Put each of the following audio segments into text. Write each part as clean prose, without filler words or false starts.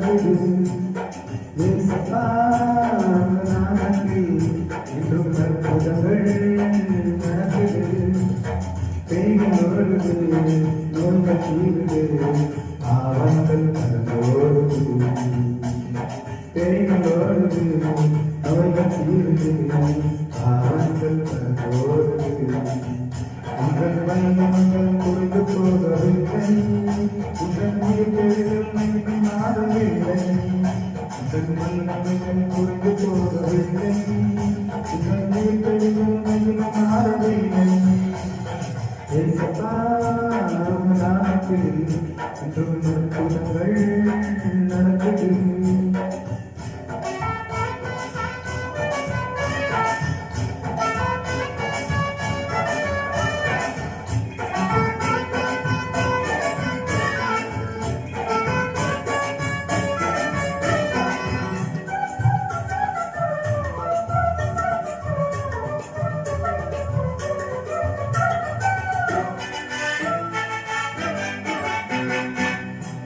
நடக்குது ஏசப்பா நானன்றி என்றும் அற்புதங்கள் நடக்குது பேய்கள் ஓடுது நோய்கள் தீருது பாவங்கள் கடந்தோடுது பேய்கள் ஓடுது நோய்கள் தீருது பாவங்கள் கடந்தோடுது உங்கள் பயணங்கள் புரிந்து போகவில்லை உங்கள் முயற்சிகள் மகிமை மாறவில்லை உங்கள் பயணங்கள் புரிந்து போகவில்லை உங்கள் முயற்சிகள் மகிமை மாறவில்லை ஏசப்பா நாட்டில் என்றும் அற்புதங்கள் நடக்குது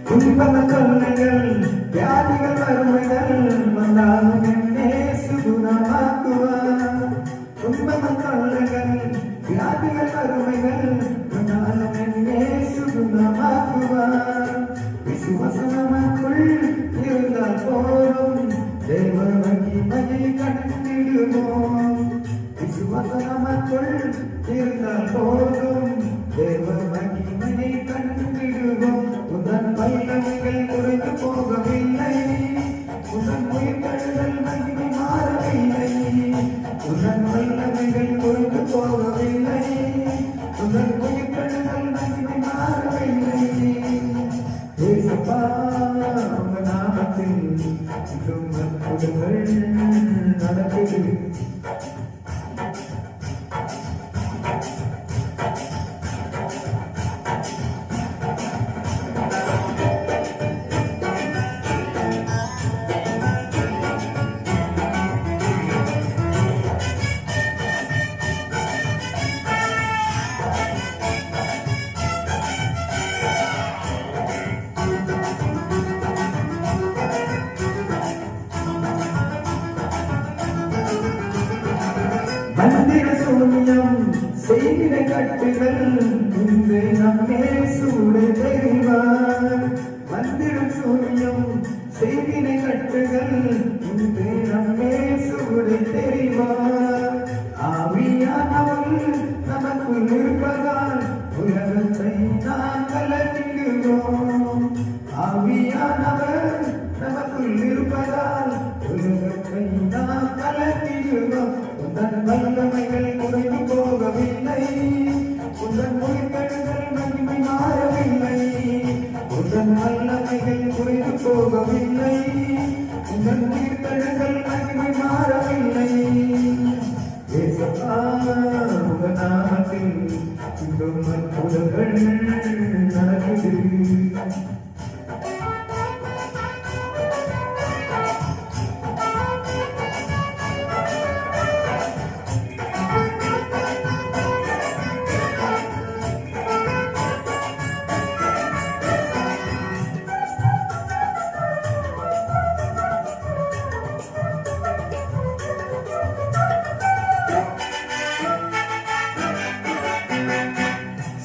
துன்பங்கள் தொல்லைகள் வியாதிகள் வறுமைகள் வந்தாலும் என்னே சுகுணமாக்குவார் துன்பங்கள் தொல்லைகள் வியாதிகள் வறுமைகள் வந்தாலும் என்னே சுகுணமாக்குவார் விசுவாசம் நமக்குள் இருந்தால் போதும் தேவ மகிமையை கண்டிடுவோம் விசுவாசம் நமக்குள் இருந்தால் போதும் தேவ மகிமையை கண்டிடுவோம் உதன் வல்லமைகள் குறைந்து போகவில்லை உதன் உயிர்த்தெழுதல் மகிமை மாறவில்லை உதன் வல்லமைகள் குறைந்து போகவில்லை உதன் உயிர்த்தெழுதல் மகிமை மாறவில்லை ஏசப்பா உங்க நாமத்தில் இன்னும் அற்புதங்கள் நடக்குது மந்திர சூன்யம் செய்கிற கட்டுகள் இன்று நம்மே சூட தெரிவார் மந்திர சூன்யம் செய்கிற கட்டுகள் இன்று நம்மே சூட தெரிவார் ஆவியானவள் நமக்குள் இருப்பதால் உலகத்தை நாம் கலக்கிடுவோம் ஆவியானவர் நமக்குள் இருப்பதால் உலகத்தை நாம் கலக்கிடுவோம் உந்தன் வல்லமைகள் குறைந்து போகவில்லை உந்தன் உயிர்த்தெழுதல் மகிமை மாறவில்லை உந்தன் வல்லமைகள் குறைந்து போகவில்லை உந்தன் உயிர்த்தெழுதல் மகிமை மாறவில்லை ஏசப்பா உங்க நாமத்தில் இன்னும் அற்புதங்கள் நடக்குது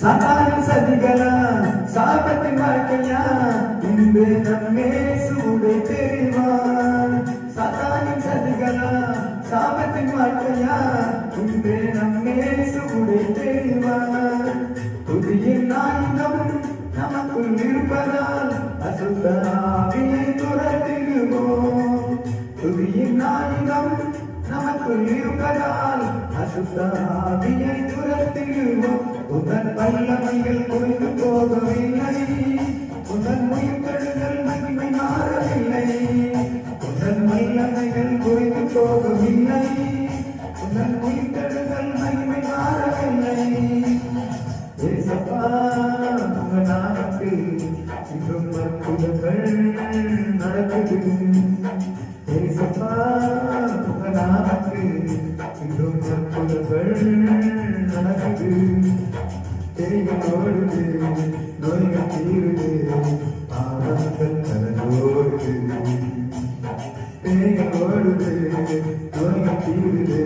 சாதாரண சதிகளா சாபத்தின் வாழ்க்கையா இன்று நம்மே சூடை தெரிவார் சாதாரண சதிகளா சாபத்தின் வாழ்க்கையா இன்று நம்மே சூடை தெரிவார் புதிய ஆயுதம் நமக்குள் இருப்பதால் அசுத்த ஆவியை துரத்திடுவோம் புதிய ஆயுதம் நமக்குள் இருப்பதால் அசுத்த ஆவியை துரத்திடுவோம் உதன் வல்லமைகள் குறைந்து போகவில்லை உதன் உயிர்த்தெழுதல் மகிமை மாறவில்லை உதன் வல்லமைகள் குறைந்து போகவில்லை உதன் உயிர்த்தெழுதல் மகிமை மாறவில்லை ஏசப்பா உங்க நாமத்தில் இன்னும் அற்புதங்கள் நடக்குது ஏசப்பா உங்க நாமத்தில் இன்னும் அற்புதங்கள் நடக்குது பேய்கள் ஓடுது நோய்கள் தீருது பாவங்கள் கடந்தோடு ஓடுது பேய்கள் ஓடுது நோய்கள் தீருது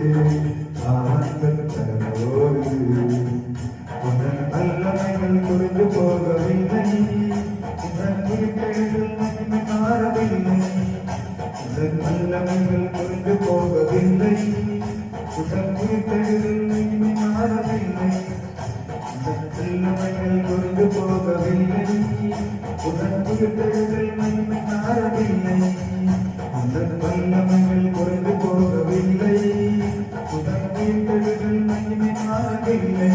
ஆனந்தம் ஓடுது உடன் வல்லமைகள் புரிந்து போகவில்லை உடன் உயிர்த்தெழுதல் மகிமை மாறவில்லை உடன் வல்லமைகள் புரிந்து போகவில்லை உடன் உயிர்த்தெழுதல் மகிமை மாறவில்லை வல்லமைகள் புரிந்து போகவில்லை உடன் உயிர்த்தெழுதல் மகிமை மாறவில்லை உடன் வல்லமைகள் புரிந்து போகவில்லை உடன் உயிர்த்தெழுதல் மகிமை மாறவில்லை